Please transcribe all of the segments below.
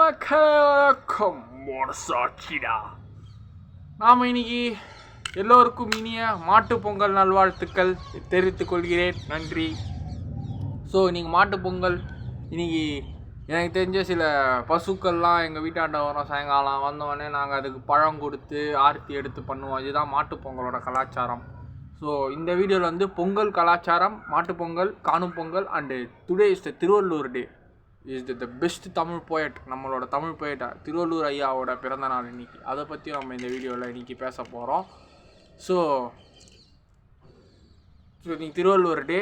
வணக்கம் சாட்சிடா. நாம் இன்னைக்கு எல்லோருக்கும் இனிய மாட்டுப் பொங்கல் நல்வாழ்த்துக்கள் தெரிவித்துக் கொள்கிறேன். நன்றி. ஸோ இன்றைக்கி மாட்டுப் பொங்கல். இன்றைக்கி எனக்கு தெரிஞ்ச சில பசுக்கள்லாம் எங்கள் வீட்டாண்ட வரோம். சாயங்காலம் வந்தோடனே நாங்கள் அதுக்கு பழம் கொடுத்து ஆர்த்தி எடுத்து பண்ணுவோம். இதுதான் மாட்டுப் பொங்கலோட கலாச்சாரம். ஸோ இந்த வீடியோவில் வந்து பொங்கல் கலாச்சாரம், மாட்டுப் Pongal, Kaanum Pongal and today is the Thiruvallur day. Is the best Tamil poet, நம்மளோட தமிழ் போயட்டா திருவள்ளூர் ஐயாவோட பிறந்த நாள் இன்றைக்கி. அதை பற்றி நம்ம இந்த வீடியோவில் இன்றைக்கி பேச போகிறோம். ஸோ இன்றைக்கி திருவள்ளூர் டே.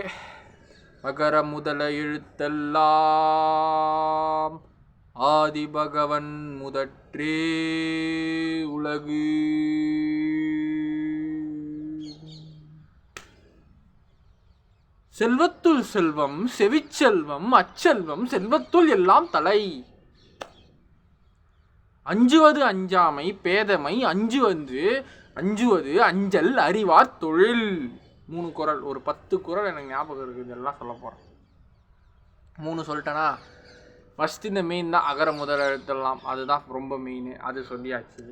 மகர முதல எழுத்தெல்லாம் ஆதி பகவன் முதற்றே உலகு. செல்வத்துள் செல்வம் செவிச்செல்வம் அச்செல்வம் செல்வத்துள் எல்லாம் தலை. அஞ்சுவது அஞ்சாமை பேதமை அஞ்சுவது அஞ்சல் அறிவார் தொழில். 3 குறள், ஒரு 10 குறள் எனக்கு ஞாபகம் இருக்குது. இதெல்லாம் சொல்ல போகிறேன். 3 சொல்லிட்டேனா. ஃபஸ்ட்டு இந்த மெயின் தான், அகர முதல் எழுத்தெல்லாம். அதுதான் ரொம்ப மெயின். அது சொல்லியாச்சு.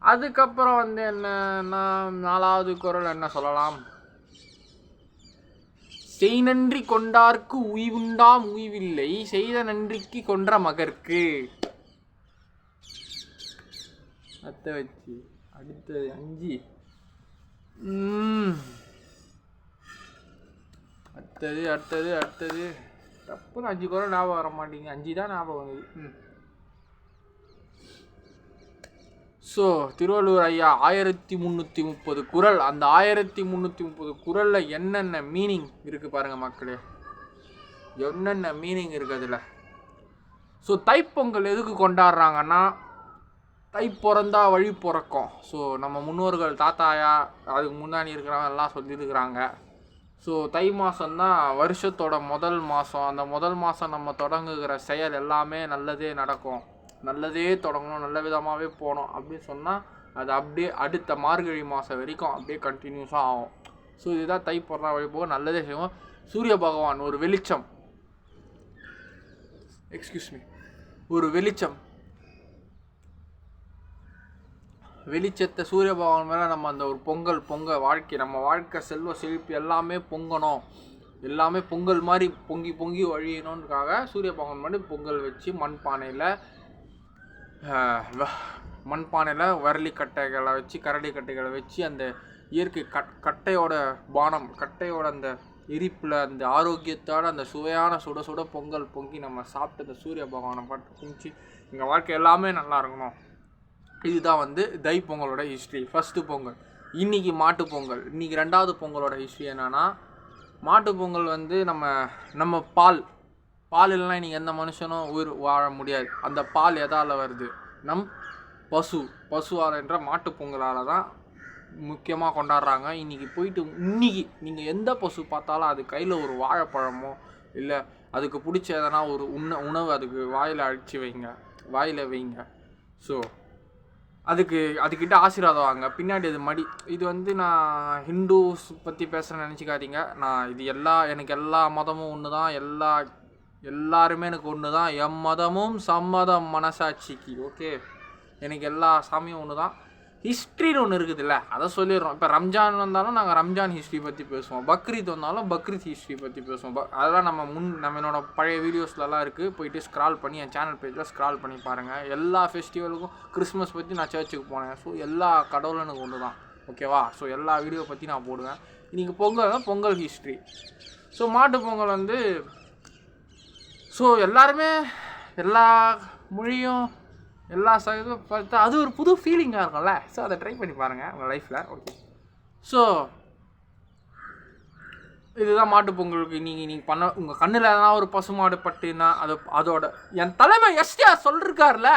அதுக்கப்புறம் வந்து என்னன்னா 4வது குறள் என்ன சொல்லலாம்? செய் நன்றி கொண்டார்க்கு உய்வுண்டாம் உய்வில்லை, செய்த நன்றிக்கு கொன்ற மகற்கு. அத்தை வச்சு அடுத்தது 5. அடுத்தது தப்புன்னு 5 குறள் ஞாபகம் வர மாட்டேங்க. 5 தான் ஞாபகம் வந்தது. ஸோ திருவள்ளூர் ஐயா 1330 குறள். அந்த 1330 குறளில் என்னென்ன மீனிங் இருக்குது பாருங்கள் மக்களே. என்னென்ன மீனிங் இருக்குது அதில். ஸோ தைப்பொங்கல் எதுக்கு கொண்டாடுறாங்கன்னா, தை பிறந்தா வழி பிறக்கும். ஸோ நம்ம முன்னோர்கள் தாத்தாயா அதுக்கு முன்னாடி இருக்கிறவங்க எல்லாம் சொல்லியிருக்கிறாங்க. ஸோ தை மாதம்தான் வருஷத்தோட முதல் மாதம். அந்த முதல் மாதம் நம்ம தொடங்குகிற செயல் எல்லாமே நல்லதே நடக்கும், நல்லதே தொடங்கணும், நல்ல விதமாகவே போகணும் அப்படின்னு சொன்னால் அது அப்படியே அடுத்த மார்கழி மாதம் வரைக்கும் அப்படியே கண்டினியூஸாக ஆகும். ஸோ இதுதான் தை பிறந்தா வழி போக நல்லதே செய்வோம். சூரிய பகவான் ஒரு வெளிச்சம், ஒரு வெளிச்சத்தை சூரிய பகவான் மேலே நம்ம அந்த ஒரு பொங்க வாழ்க்கை, நம்ம வாழ்க்கை செல்வ செழிப்பு எல்லாமே பொங்கணும், எல்லாமே பொங்கல் மாதிரி பொங்கி வழியணுன்றக்காக சூரிய பகவான் மாதிரி பொங்கல் வச்சு மண்பானையில் வரலி கட்டைகளை வச்சு கரடி கட்டைகளை வச்சு அந்த இயற்கை கட்டையோட பானம், கட்டையோட அந்த எரிப்பில் அந்த ஆரோக்கியத்தோட அந்த சுவையான சுட பொங்கல் பொங்கி நம்ம சாப்பிட்டு அந்த சூரிய பகவானை பாட்டு குமிச்சு எங்கள் வாழ்க்கை எல்லாமே நல்லா இருக்கணும். இதுதான் வந்து தை பொங்கலோட ஹிஸ்ட்ரி. ஃபஸ்ட்டு பொங்கல். இன்றைக்கி மாட்டு பொங்கல். இன்றைக்கி 2வது பொங்கலோட ஹிஸ்ட்ரி என்னென்னா, மாட்டு பொங்கல் வந்து நம்ம பால் இல்லைன்னா இன்றைக்கி எந்த மனுஷனும் உயிர் வாழ முடியாது. அந்த பால் எதால் வருது? நம் பசுவால் என்ற மாட்டு பொங்கலால் தான் முக்கியமாக கொண்டாடுறாங்க. இன்றைக்கி நீங்கள் எந்த பசு பார்த்தாலும் அது கையில் ஒரு வாழைப்பழமோ இல்லை அதுக்கு பிடிச்ச எதனா ஒரு உணவு அதுக்கு வாயில் வைங்க. ஸோ அதுக்கிட்ட ஆசீர்வாதம் வாங்க. பின்னாடி அது மடி. இது வந்து நான் ஹிந்துஸ் பற்றி பேசுகிறேன்னு நினச்சிக்காதீங்க. நான் இது எனக்கு எல்லா மதமும் ஒன்று தான், எல்லாருமே எனக்கு ஒன்று தான். எம்மதமும் சம்மதம் மனசாட்சிக்கு. ஓகே, எனக்கு எல்லா சாமியும் ஒன்று தான். ஹிஸ்ட்ரின்னு ஒன்று இருக்குதுல்ல, அதை சொல்லிடுறோம். இப்போ ரம்ஜான் வந்தாலும் நாங்கள் ரம்ஜான் ஹிஸ்ட்ரி பற்றி பேசுவோம், பக்ரீத் வந்தாலும் பக்ரீத் ஹிஸ்ட்ரி பற்றி பேசுவோம். அதெல்லாம் நம்ம என்னோட பழைய வீடியோஸ்லலாம் இருக்குது. போயிட்டு ஸ்க்ரால் பண்ணி என் சேனல் பேஜில் ஸ்க்ரால் பண்ணி பாருங்கள். எல்லா ஃபெஸ்டிவலுக்கும் கிறிஸ்மஸ் பற்றி நான் சர்ச்சுக்கு போனேன். ஸோ எல்லா கடவுளும் எனக்கு ஒன்று தான். ஓகேவா? ஸோ எல்லா வீடியோ பற்றி நான் போடுவேன். இன்றைக்கி பொங்கல் ஹிஸ்ட்ரி. ஸோ மாட்டு பொங்கல் வந்து எல்லாருமே எல்லா மொழியும் எல்லா இதுவும் பார்த்தா அது ஒரு புது ஃபீலிங்காக இருக்கும்ல. ஸோ அதை ட்ரை பண்ணி பாருங்கள் உங்கள் லைஃப்பில். ஓகே, ஸோ இதுதான் மாட்டு பொங்கலுக்கு நீங்கள் பண்ண. உங்கள் கண்ணில் எதனா ஒரு பசுமாடு பட்டுன்னா அதோட என் தலைமை எஸ்டிஆர் சொல்லிருக்காருல,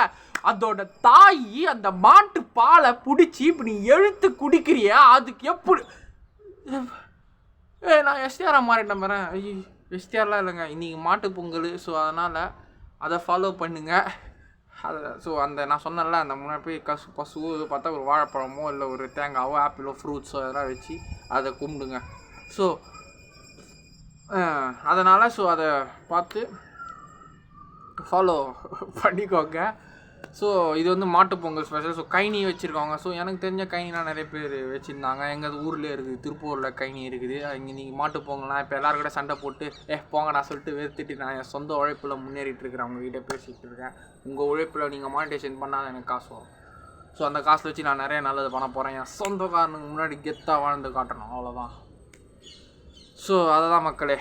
அதோட தாய் அந்த மாட்டு பாலை பிடிச்சி இப்படி எழுத்து குடிக்கிறிய, அதுக்கு எப்படி நான் எஸ்டிஆராக மாறிட்டேன் பாறேன். எஸ்டிஆர்லாம் இல்லைங்க, இன்றைக்கி மாட்டு பொங்கல். ஸோ அதனால் அதை ஃபாலோ பண்ணுங்கள். ஸோ நான் சொன்னேன்ல, அந்த முன்னாடி போய் பசு பார்த்தா ஒரு வாழைப்பழமோ இல்லை ஒரு தேங்காவோ ஆப்பிளோ ஃப்ரூட்ஸோ அதெல்லாம் வச்சு அதை கும்பிடுங்க. ஸோ அதனால் அதை பார்த்து ஃபாலோ பண்ணிக்கோங்க. ஸோ இது வந்து மாட்டுப்பொங்கல் ஸ்பெஷல். ஸோ கைனி வச்சுருக்காங்க. ஸோ எனக்கு தெரிஞ்ச கைனிலாம் நிறைய பேர் வச்சுருந்தாங்க. எங்கள் ஊர்லேயே இருக்குது, திருப்பூரில் கைனி இருக்குது. இங்கே நீங்கள் மாட்டுப்பொங்கல்லாம் இப்போ எல்லாரும் கூட சண்டை போட்டு போங்க நான் சொல்லிட்டு வெறுத்துட்டு நான் என் சொந்த உழைப்பில் முன்னேறிட்டு இருக்கிறேன். அவங்ககிட்ட பேசிகிட்டு இருக்கேன். உங்கள் உழைப்பில் நீங்கள் மானிட்டைசேஷன் பண்ணால் எனக்கு காசு வரும். ஸோ அந்த காசில் வச்சு நான் நிறைய நல்லது பண்ண போகிறேன். என் சொந்தக்காரனுக்கு முன்னாடி கெத்தாக வாழ்ந்து காட்டணும், அவ்வளோதான். ஸோ அதை தான் மக்களே,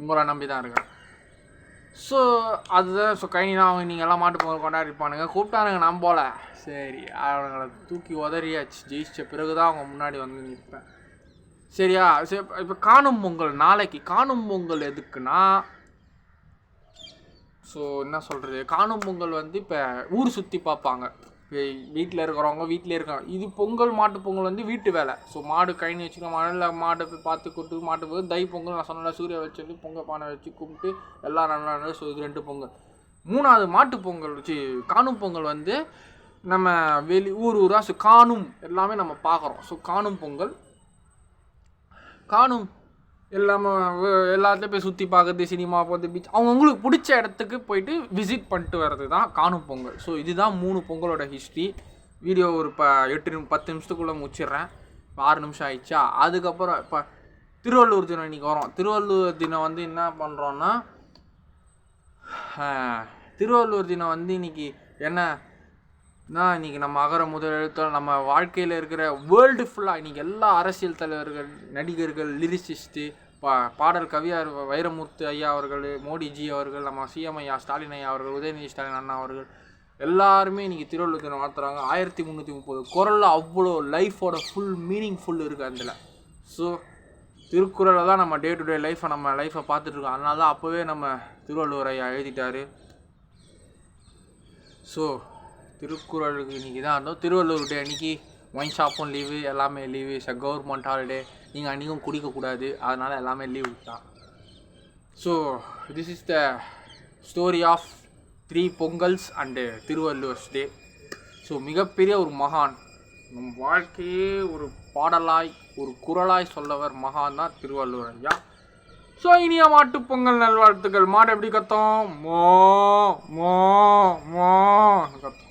உங்களை நம்பி தான் இருக்கேன். ஸோ அதுதான். ஸோ கைனிலாம் அவங்க நீங்கள் எல்லாம் மாட்டு பொங்கல் கொண்டாடிப்பானுங்க, கூப்பிட்டானுங்க. நான் போல சரி அவங்களை தூக்கி உதறியாச்சு. ஜெயிச்ச பிறகு தான் அவங்க முன்னாடி வந்து நிற்பேன். சரியா? சரி, இப்போ காணும் பொங்கல் நாளைக்கு. காணும் பொங்கல் எதுக்குன்னா, ஸோ என்ன சொல்கிறது, காணும் பொங்கல் வந்து இப்போ ஊர் சுற்றி பார்ப்பாங்க. வீட்டில் இருக்கிறவங்க வீட்டிலே இருக்காங்க. இது பொங்கல் மாட்டு பொங்கல் வந்து வீட்டு வேலை. ஸோ மாடு கைனி வச்சுக்கோ, மழையில் மாடை போய் பார்த்து கூட்டு மாட்டு போது தை பொங்கல் நான் சொன்ன சூரிய வச்சு வந்து பொங்கல் பானை வச்சு கும்பிட்டு எல்லாம் நல்லா. ஸோ இது 2 பொங்கல். 3வது மாட்டு பொங்கல் வச்சு காணும் பொங்கல் வந்து நம்ம ஊராக ஸோ காணும் எல்லாமே நம்ம பார்க்குறோம். ஸோ காணும் பொங்கல் எல்லாத்துலேயும் போய் சுற்றி பார்க்குறது, சினிமா போகிறது, பீச், அவங்களுக்கு பிடிச்ச இடத்துக்கு போயிட்டு விசிட் பண்ணிட்டு வர்றது தான் காணும் பொங்கல். ஸோ இதுதான் 3 பொங்கலோட ஹிஸ்ட்ரி. வீடியோ ஒரு 8-10 நிமிஷத்துக்குள்ளே முடிச்சிடுறேன். 6 நிமிஷம் ஆயிடுச்சா. அதுக்கப்புறம் இப்போ திருவள்ளுவர் தினம் இன்றைக்கி வரும். திருவள்ளுவர் தினம் வந்து என்ன பண்ணுறோன்னா, திருவள்ளுவர் தினம் வந்து இன்றைக்கி இன்றைக்கி நம்ம அகர முதல் எழுத்தாளர் நம்ம வாழ்க்கையில் இருக்கிற வேர்ல்டு ஃபுல்லாக இன்றைக்கி எல்லா அரசியல் தலைவர்கள், நடிகர்கள், லிரிசிஸ்ட்டு, பாடல் கவியார் வைரமுத்து ஐயா அவர்கள், மோடிஜி அவர்கள், நம்ம சிஎம் ஐயா ஸ்டாலின் ஐயா அவர்கள், உதயநிதி ஸ்டாலின் அண்ணா அவர்கள் எல்லாருமே இன்றைக்கி திருவள்ளுவர் தினம் நடத்துகிறாங்க. 1330 குறளில் அவ்வளோ லைஃபோட ஃபுல் மீனிங்ஃபுல் இருக்குது அதில். ஸோ திருக்குறளை தான் நம்ம டே டு டே நம்ம லைஃப்பை பார்த்துட்ருக்கோம். அதனால தான் அப்போவே நம்ம திருவள்ளுவர் ஐயா எழுதிட்டார். ஸோ திருக்குறளுக்கு இன்றைக்கி தான் இருந்தோம். திருவள்ளுவர் டே அன்றைக்கி ஒயின் ஷாப்பும் லீவு, எல்லாமே லீவு. Government holiday. நீங்கள் அன்றைக்கும் குடிக்கக்கூடாது, அதனால் எல்லாமே லீவு தான். So this is the story of 3 Pongals and Thiruvalluvar's day. So மிகப்பெரிய ஒரு மகான், நம் வாழ்க்கையே ஒரு பாடலாய் ஒரு குரலாய் சொல்லவர் மகான் தான் திருவள்ளுவர் ஐயா. ஸோ இனிய மாட்டு பொங்கல் நல்வாழ்த்துக்கள். மாடு எப்படி கத்தோம்? மோ மோ மோ கத்தோம்.